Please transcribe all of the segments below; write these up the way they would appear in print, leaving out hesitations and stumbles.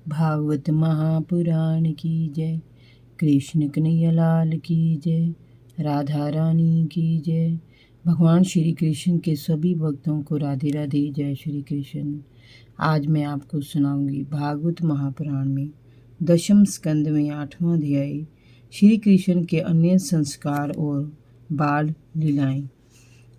भागवत महापुराण की जय। कृष्ण कन्हैया लाल की जय। राधा रानी की जय। भगवान श्री कृष्ण के सभी भक्तों को राधे राधे। जय श्री कृष्ण। आज मैं आपको सुनाऊंगी भागवत महापुराण में दशम स्कंद में 8वां अध्याय श्री कृष्ण के अन्य संस्कार और बाल लीलाएं।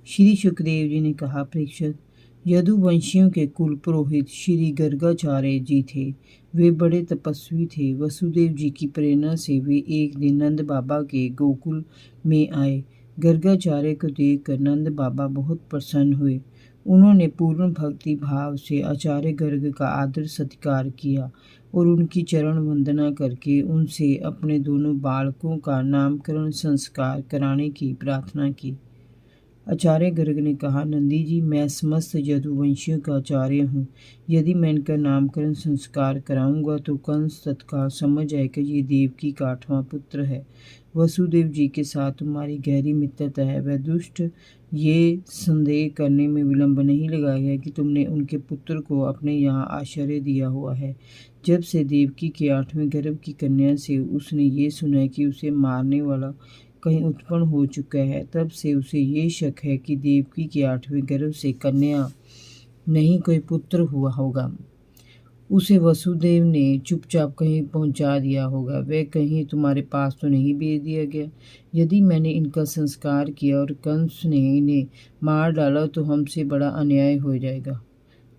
श्री सुखदेव जी ने कहा, परीक्षित, यदुवंशियों के कुल पुरोहित श्री गर्गाचार्य जी थे। वे बड़े तपस्वी थे। वसुदेव जी की प्रेरणा से वे एक दिन नंद बाबा के गोकुल में आए। गर्गाचार्य को देखकर नंद बाबा बहुत प्रसन्न हुए। उन्होंने पूर्ण भक्ति भाव से आचार्य गर्ग का आदर सत्कार किया और उनकी चरण वंदना करके उनसे अपने दोनों बालकों का नामकरण संस्कार कराने की प्रार्थना की। आचार्य गर्ग ने कहा, नंदी जी, मैं समस्त यदुवंशियों का आचार्य हूँ। यदि मैं इनका नामकरण संस्कार कराऊंगा तो कंस तत्काल समझ जाएगा ये देवकी का 8वां पुत्र है। वसुदेव जी के साथ तुम्हारी गहरी मित्रता है। वह दुष्ट ये संदेह करने में विलंब नहीं लगाएगा कि तुमने उनके पुत्र को अपने यहाँ आश्रय दिया हुआ है। जब से देवकी के 8वें गर्भ की कन्या से उसने ये सुना कि उसे मारने वाला कहीं उत्पन्न हो चुका है, तब से उसे ये शक है कि देवकी के 8वें गर्भ से कन्या नहीं कोई पुत्र हुआ होगा। उसे वसुदेव ने चुपचाप कहीं पहुंचा दिया होगा। वह कहीं तुम्हारे पास तो नहीं भेज दिया गया। यदि मैंने इनका संस्कार किया और कंस ने इन्हें मार डाला तो हमसे बड़ा अन्याय हो जाएगा।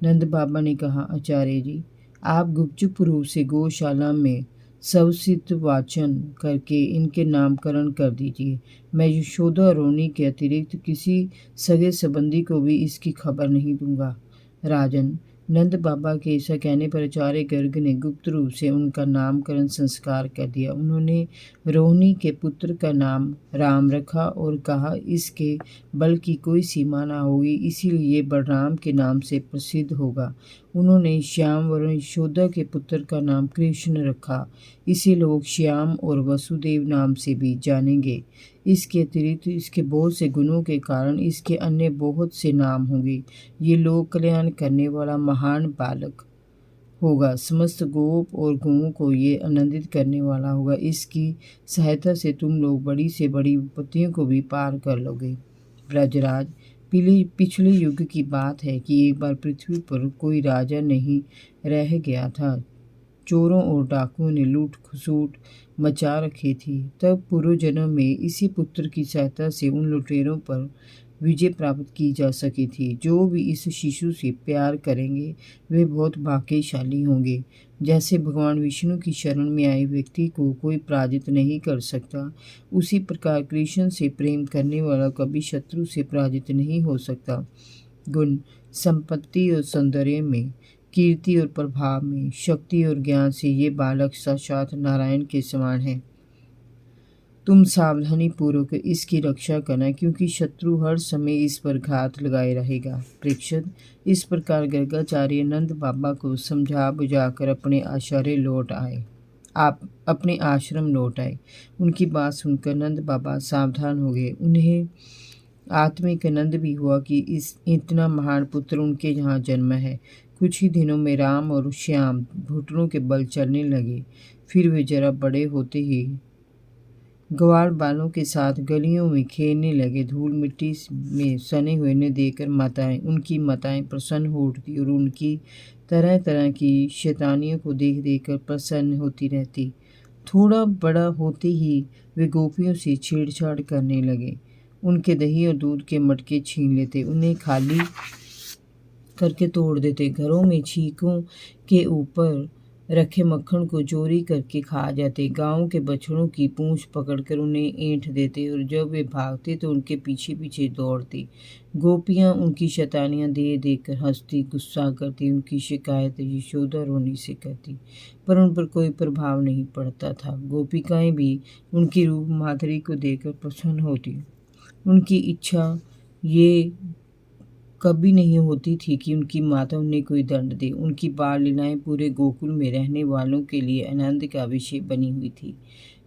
नंद बाबा ने कहा, आचार्य जी, आप गुपचुप रूप से गौशाला में सवसित वाचन करके इनके नामकरण कर दीजिए। मैं यशोदा रोनी के अतिरिक्त किसी सगे संबंधी को भी इसकी खबर नहीं दूंगा। राजन, नंद बाबा के ऐसा कहने पर आचार्य गर्ग ने गुप्त रूप से उनका नामकरण संस्कार कर दिया। उन्होंने रोहिणी के पुत्र का नाम राम रखा और कहा, इसके बल की कोई सीमा ना होगी, इसीलिए ये बलराम के नाम से प्रसिद्ध होगा। उन्होंने श्याम वरुण यशोदा के पुत्र का नाम कृष्ण रखा। इसे लोग श्याम और वसुदेव नाम से भी जानेंगे। इसके अतिरिक्त इसके बहुत से गुणों के कारण इसके अन्य बहुत से नाम होंगे। ये लोक कल्याण करने वाला महान बालक होगा। समस्त गोप और गौओं को ये आनंदित करने वाला होगा। इसकी सहायता से तुम लोग बड़ी से बड़ी विपत्तियों को भी पार कर लोगे। ब्रजराज, पिछले युग की बात है कि एक बार पृथ्वी पर कोई राजा नहीं रह गया था। चोरों और डाकुओं ने लूट खसूट मचा रखी थी। तब पूर्व जन्म में इसी पुत्र की सहायता से उन लुटेरों पर विजय प्राप्त की जा सकी थी। जो भी इस शिशु से प्यार करेंगे वे बहुत भाग्यशाली होंगे। जैसे भगवान विष्णु की शरण में आए व्यक्ति को कोई पराजित नहीं कर सकता, उसी प्रकार कृष्ण से प्रेम करने वाला कभी शत्रु से पराजित नहीं हो सकता। गुण, संपत्ति और सौंदर्य में, कीर्ति और प्रभाव में, शक्ति और ज्ञान से ये बालक साक्षात नारायण के समान है। तुम सावधानी पूर्वक इसकी रक्षा करना, क्योंकि शत्रु हर समय इस पर घात लगाए रहेगा। परीक्षित, इस प्रकार गर्गाचार्य नंद बाबा को समझा बुझाकर अपने आश्रम लौट आए। उनकी बात सुनकर नंद बाबा सावधान हो गए। उन्हें आत्मिक आनंद भी हुआ कि इतना महान पुत्र उनके यहाँ जन्म है। कुछ ही दिनों में राम और श्याम घुटनों के बल चलने लगे। फिर वे जरा बड़े होते ही ग्वाल बालों के साथ गलियों में खेलने लगे। धूल मिट्टी में सने हुए ने देखकर उनकी माताएं प्रसन्न हो उठती और उनकी तरह तरह की शैतानियों को देख देख कर प्रसन्न होती रहती। थोड़ा बड़ा होते ही वे गोपियों से छेड़छाड़ करने लगे। उनके दही और दूध के मटके छीन लेते, उन्हें खाली करके तोड़ देते। घरों में छीकों के ऊपर रखे मक्खन को चोरी करके खा जाते। गांव के बछड़ों की पूंछ पकड़कर उन्हें ऐंठ देते और जब वे भागते तो उनके पीछे पीछे दौड़ती। गोपियां उनकी शैतानियां देख कर हंसती, गुस्सा करती। उनकी शिकायत यशोदा रोनी से करती, पर उन पर कोई प्रभाव नहीं पड़ता था। गोपिकाएं भी उनकी रूप माधुरी को देखकर प्रसन्न होती। उनकी इच्छा ये कभी नहीं होती थी कि उनकी माता उन्हें कोई दंड दे। उनकी बाल लीलाएं पूरे गोकुल में रहने वालों के लिए आनंद का विषय बनी हुई थी।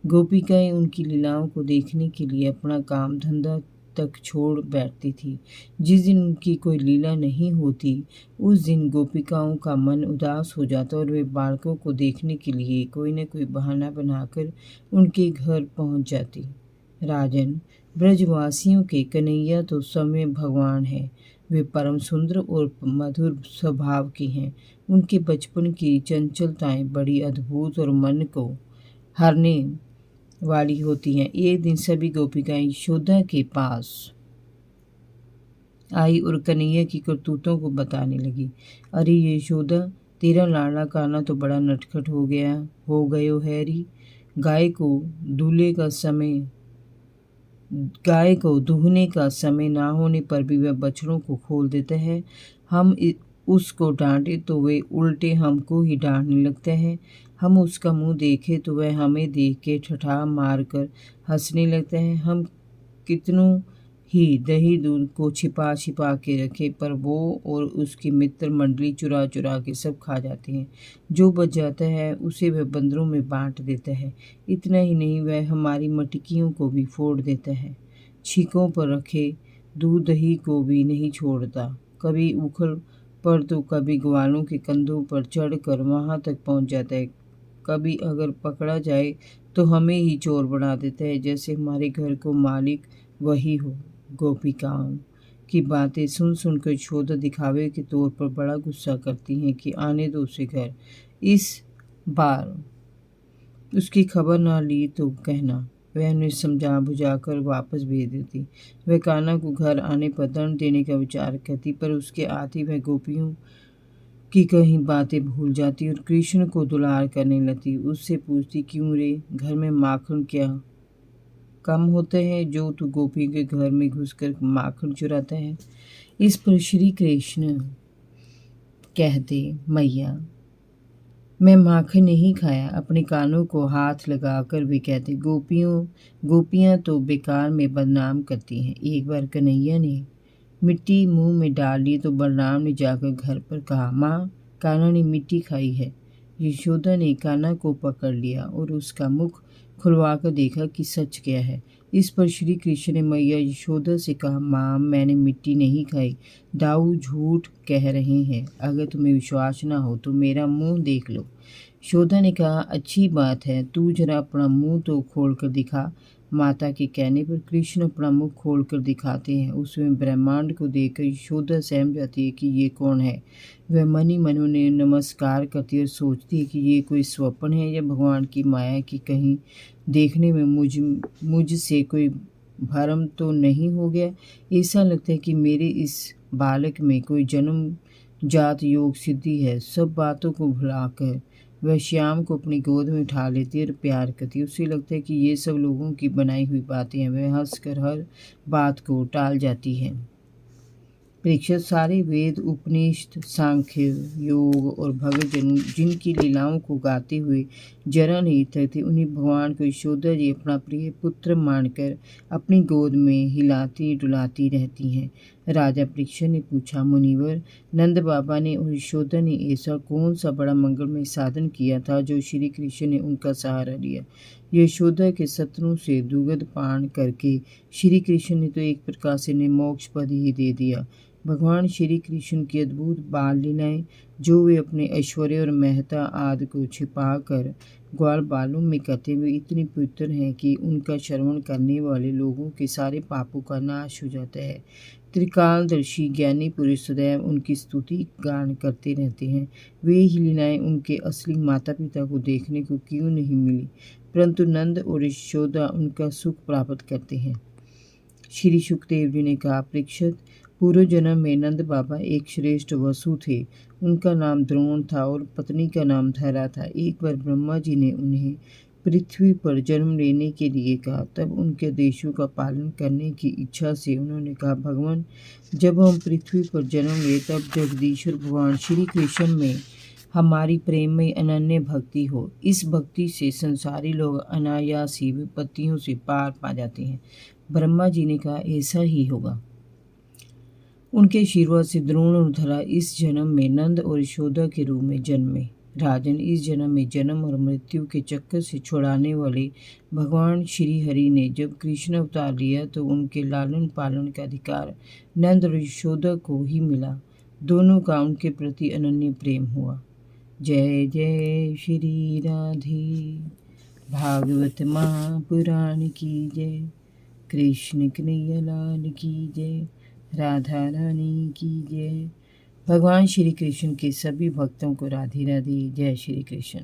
गोपिकाएं उनकी लीलाओं को देखने के लिए अपना काम धंधा तक छोड़ बैठती थी। जिस दिन उनकी कोई लीला नहीं होती उस दिन गोपिकाओं का मन उदास हो जाता और वे बालकों को देखने के लिए कोई न कोई बहाना बनाकर उनके घर पहुंच जाती। राजन, ब्रजवासियों के कन्हैया तो समय भगवान है। वे परम सुंदर और मधुर स्वभाव के हैं। उनके बचपन की चंचलताएं बड़ी अद्भुत और मन को हरने वाली होती हैं। एक दिन सभी गोपिकाएं यशोदा के पास आई और कन्हैया की करतूतों को बताने लगी। अरे यशोदा, तेरा लाडला कान्हा तो बड़ा नटखट हो गयो है री। गाय को दूहने का समय ना होने पर भी वह बछड़ों को खोल देता है। हम उसको डांटे तो वे उल्टे हमको ही डांटने लगते हैं। हम उसका मुंह देखे तो वह हमें देख के ठठा मार कर हंसने लगते हैं। हम कितनों ही दही दूध को छिपा छिपा के रखे पर वो और उसकी मित्र मंडली चुरा चुरा के सब खा जाते हैं। जो बच जाता है उसे वह बंदरों में बांट देता है। इतना ही नहीं, वह हमारी मटकियों को भी फोड़ देता है। छीकों पर रखे दूध दही को भी नहीं छोड़ता। कभी उखल पर तो कभी ग्वालों के कंधों पर चढ़कर वहां तक पहुंच जाता है। कभी अगर पकड़ा जाए तो हमें ही चोर बना देता है, जैसे हमारे घर को मालिक वही हो। गोपिकाओं की बातें सुन सुनकर यशोदा दिखावे के तौर पर बड़ा गुस्सा करती हैं कि आने दो उसे घर। इस बार उसकी खबर ना ली तो कहना। वह उन्हें समझा बुझाकर वापस भेज देती। वह कान्हा को घर आने पर दंड देने का विचार करती, पर उसके आते वह गोपियों की कहीं बातें भूल जाती और कृष्ण को दुलार करने लगती। उससे पूछती, क्यों रे, घर में माखन क्या कम होते हैं जो तू गोपी के घर में घुसकर माखन चुराता है। इस पर श्री कृष्ण कहते, मैया, मैं माखन नहीं खाया। अपने कानों को हाथ लगाकर वे कहते, गोपियां तो बेकार में बदनाम करती हैं। एक बार कन्हैया ने मिट्टी मुंह में डाल ली तो बलराम ने जाकर घर पर कहा, माँ, कान्हा ने मिट्टी खाई है। यशोदा ने कान्हा को पकड़ लिया और उसका मुख खुलवाकर देखा कि सच क्या है। इस पर श्री कृष्ण ने मैया यशोदा से कहा, माँ, मैंने मिट्टी नहीं खाई। दाऊ झूठ कह रहे हैं। अगर तुम्हें विश्वास ना हो तो मेरा मुंह देख लो। यशोदा ने कहा, अच्छी बात है, तू जरा अपना मुंह तो खोल कर दिखा। माता के कहने पर कृष्ण अपना मुख खोलकर दिखाते हैं। उसमें ब्रह्मांड को देखकर यशोदा सहम जाती है कि ये कौन है। वह मन ही मन उन्हें नमस्कार करती है और सोचती है कि ये कोई स्वप्न है या भगवान की माया की कहीं देखने में मुझसे कोई भ्रम तो नहीं हो गया। ऐसा लगता है कि मेरे इस बालक में कोई जन्म जात योग सिद्धि है। सब बातों को भुलाकर वह श्याम को अपनी गोद में उठा लेती है और प्यार करती है। उसे लगता है कि ये सब लोगों की बनाई हुई बातें हैं। वह हंसकर हर बात को टाल जाती है। परीक्षित, सारे वेद, उपनिषद, सांख्य, योग और भगत जिनकी लीलाओं को गाते हुए जरा नहीं थकते, उन्हीं भगवान को यशोदा जी अपना प्रिय पुत्र मानकर अपनी गोद में हिलाती डुलाती रहती हैं। राजा परीक्षित ने पूछा, मुनिवर, नंद बाबा ने और यशोदा ने ऐसा कौन सा बड़ा मंगलमय साधन किया था जो श्री कृष्ण ने उनका सहारा लिया? यशोदा के शत्रु से दुग्ध पान करके श्री कृष्ण ने तो एक प्रकार से इन्हें मोक्ष पद ही दे दिया। भगवान श्री कृष्ण की अद्भुत बाल लीलाएं, जो वे अपने ऐश्वर्य और महत्ता आदि को छिपाकर ग्वाल बालों में करते हुए इतनी पवित्र हैं कि उनका श्रवण करने वाले लोगों के सारे पापों का नाश हो जाता है। त्रिकालदर्शी ज्ञानी पुरुष सदैव उनकी स्तुति गान करते रहते हैं। वे ही लीलाएं उनके असली माता पिता को देखने को क्यों नहीं मिली, परंतु नंद और यशोदा उनका सुख प्राप्त करते हैं। श्री सुखदेव जी ने कहा, परीक्षित, पूर्व जन्म में नंद बाबा एक श्रेष्ठ वसु थे। उनका नाम द्रोण था और पत्नी का नाम धरा था। एक बार ब्रह्मा जी ने उन्हें पृथ्वी पर जन्म लेने के लिए कहा। तब उनके आदेशों का पालन करने की इच्छा से उन्होंने कहा, भगवान, जब हम पृथ्वी पर जन्म ले तब जगदीश्वर भगवान श्री कृष्ण में हमारी प्रेम में अनन्य भक्ति हो। इस भक्ति से संसारी लोग अनायास ही विपत्तियों से पार पा जाते हैं। ब्रह्मा जी ने कहा, ऐसा ही होगा। उनके आशीर्वाद से द्रोण और धरा इस जन्म में नंद और यशोदा के रूप में जन्मे। राजन, इस जन्म में जन्म और मृत्यु के चक्कर से छुड़ाने वाले भगवान श्री हरि ने जब कृष्ण अवतार लिया तो उनके लालन पालन का अधिकार नंद और यशोदा को ही मिला। दोनों का उनके प्रति अनन्य प्रेम हुआ। जय जय श्री राधे। भागवत महापुराण की जय। कृष्ण कन्हैया लाल की जय। राधा रानी की जय। भगवान श्री कृष्ण के सभी भक्तों को राधे राधे। जय श्री कृष्ण।